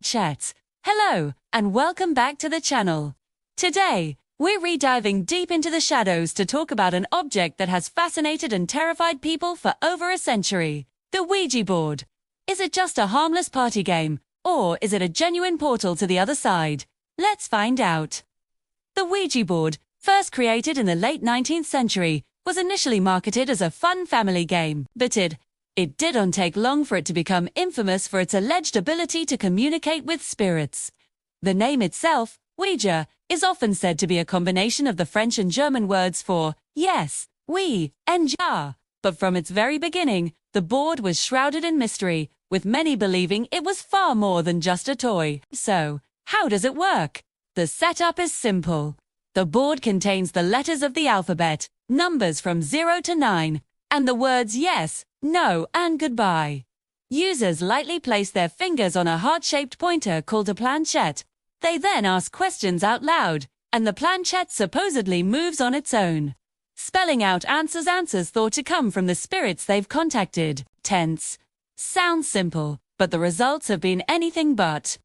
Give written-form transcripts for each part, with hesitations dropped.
Chats. Hello, and welcome back to the channel. Today, we're re-diving deep into the shadows to talk about an object that has fascinated and terrified people for over a century. The Ouija board. Is it just a harmless party game, or is it a genuine portal to the other side? Let's find out. The Ouija board, first created in the late 19th century, was initially marketed as a fun family game, but it didn't take long for it to become infamous for its alleged ability to communicate with spirits. The name itself, Ouija, is often said to be a combination of the French and German words for yes, oui, and ja, but from its very beginning, the board was shrouded in mystery, with many believing it was far more than just a toy. So, how does it work? The setup is simple. The board contains the letters of the alphabet, numbers from 0 to 9, and the words yes, no, and goodbye. Users lightly place their fingers on a heart-shaped pointer called a planchette. They then ask questions out loud, and the planchette supposedly moves on its own, spelling out answers thought to come from the spirits they've contacted. Tense. Sounds simple, but the results have been anything but.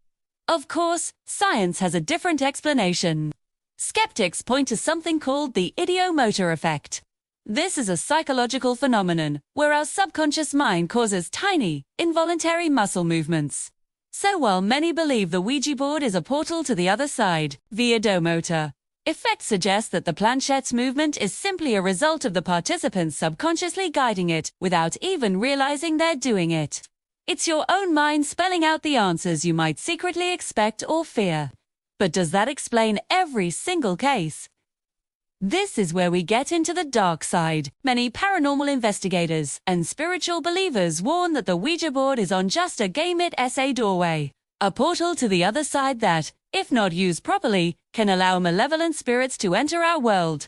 Of course, science has a different explanation. Skeptics point to something called the ideomotor effect. This is a psychological phenomenon where our subconscious mind causes tiny, involuntary muscle movements. So while many believe the Ouija board is a portal to the other side, the ideomotor effect suggests that the planchette's movement is simply a result of the participants subconsciously guiding it without even realizing they're doing it. It's your own mind spelling out the answers you might secretly expect or fear. But does that explain every single case? This is where we get into the dark side. Many paranormal investigators and spiritual believers warn that the Ouija board is on just a game-it doorway, a portal to the other side that, if not used properly, can allow malevolent spirits to enter our world.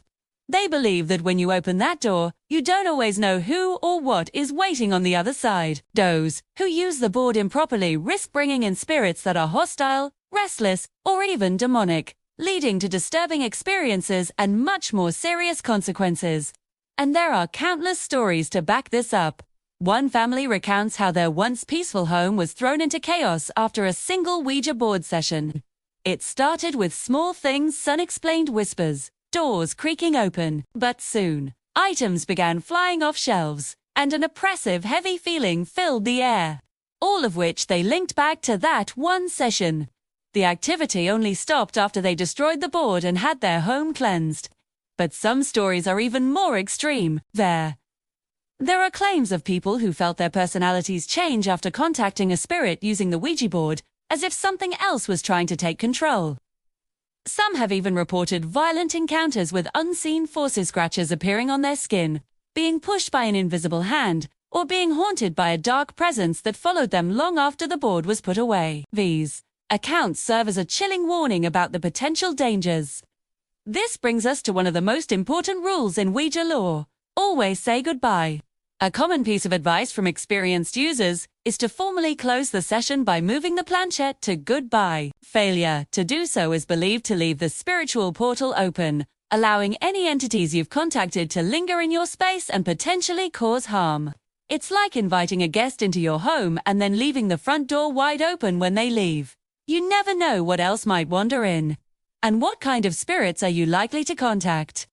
They believe that when you open that door, you don't always know who or what is waiting on the other side. Those who use the board improperly risk bringing in spirits that are hostile, restless, or even demonic, leading to disturbing experiences and much more serious consequences. And there are countless stories to back this up. One family recounts how their once peaceful home was thrown into chaos after a single Ouija board session. It started with small things, unexplained whispers, doors creaking open, but soon, items began flying off shelves, and an oppressive, heavy feeling filled the air. All of which they linked back to that one session. The activity only stopped after they destroyed the board and had their home cleansed. But some stories are even more extreme. There are claims of people who felt their personalities change after contacting a spirit using the Ouija board, as if something else was trying to take control. Some have even reported violent encounters with unseen forces, scratches appearing on their skin, being pushed by an invisible hand, or being haunted by a dark presence that followed them long after the board was put away. These accounts serve as a chilling warning about the potential dangers. This brings us to one of the most important rules in Ouija lore: always say goodbye. A common piece of advice from experienced users is to formally close the session by moving the planchette to goodbye. Failure to do so is believed to leave the spiritual portal open, allowing any entities you've contacted to linger in your space and potentially cause harm. It's like inviting a guest into your home and then leaving the front door wide open when they leave. You never know what else might wander in. And what kind of spirits are you likely to contact?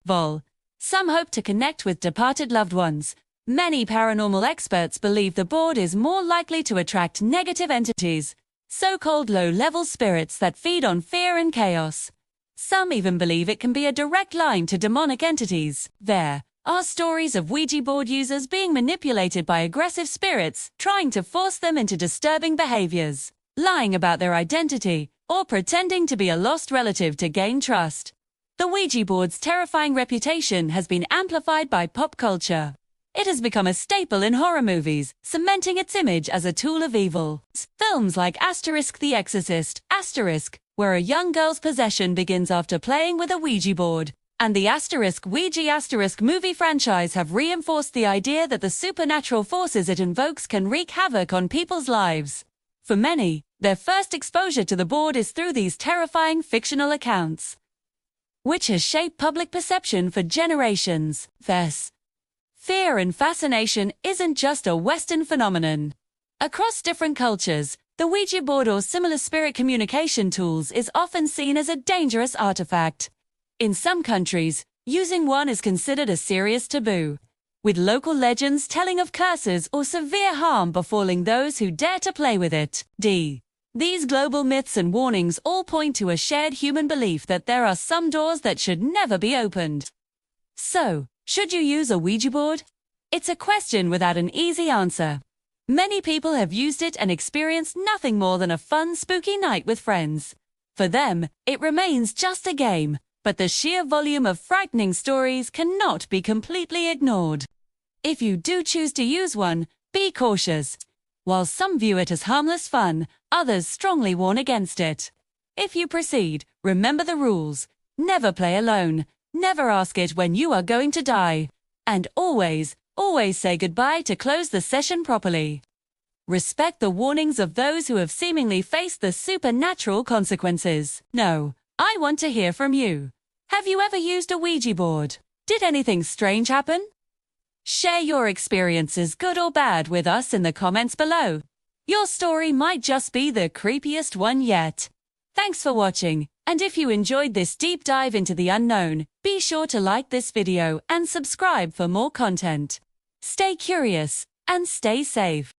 Some hope to connect with departed loved ones. Many paranormal experts believe the board is more likely to attract negative entities, so-called low-level spirits that feed on fear and chaos. Some even believe it can be a direct line to demonic entities. There are stories of Ouija board users being manipulated by aggressive spirits, trying to force them into disturbing behaviors, lying about their identity, or pretending to be a lost relative to gain trust. The Ouija board's terrifying reputation has been amplified by pop culture. It has become a staple in horror movies, cementing its image as a tool of evil. Films like The Exorcist, where a young girl's possession begins after playing with a Ouija board, and the Ouija movie franchise have reinforced the idea that the supernatural forces it invokes can wreak havoc on people's lives. For many, their first exposure to the board is through these terrifying fictional accounts, which has shaped public perception for generations. Thus, fear and fascination isn't just a Western phenomenon. Across different cultures, The Ouija board or similar spirit communication tools is often seen as a dangerous artifact. In some countries, using one is considered a serious taboo, with local legends telling of curses or severe harm befalling those who dare to play with it. These global myths and warnings all point to a shared human belief that there are some doors that should never be opened. So, should you use a Ouija board? It's a question without an easy answer. Many people have used it and experienced nothing more than a fun, spooky night with friends. For them, it remains just a game, but the sheer volume of frightening stories cannot be completely ignored. If you do choose to use one, be cautious. While some view it as harmless fun, others strongly warn against it. If you proceed, remember the rules. Never play alone. Never ask it when you are going to die. And always say goodbye to close the session properly. Respect the warnings of those who have seemingly faced the supernatural consequences. No, I want to hear from you. Have you ever used a Ouija board? Did anything strange happen? Share your experiences, good or bad, with us in the comments below. Your story might just be the creepiest one yet. Thanks for watching, and if you enjoyed this deep dive into the unknown, be sure to like this video and subscribe for more content. Stay curious and stay safe.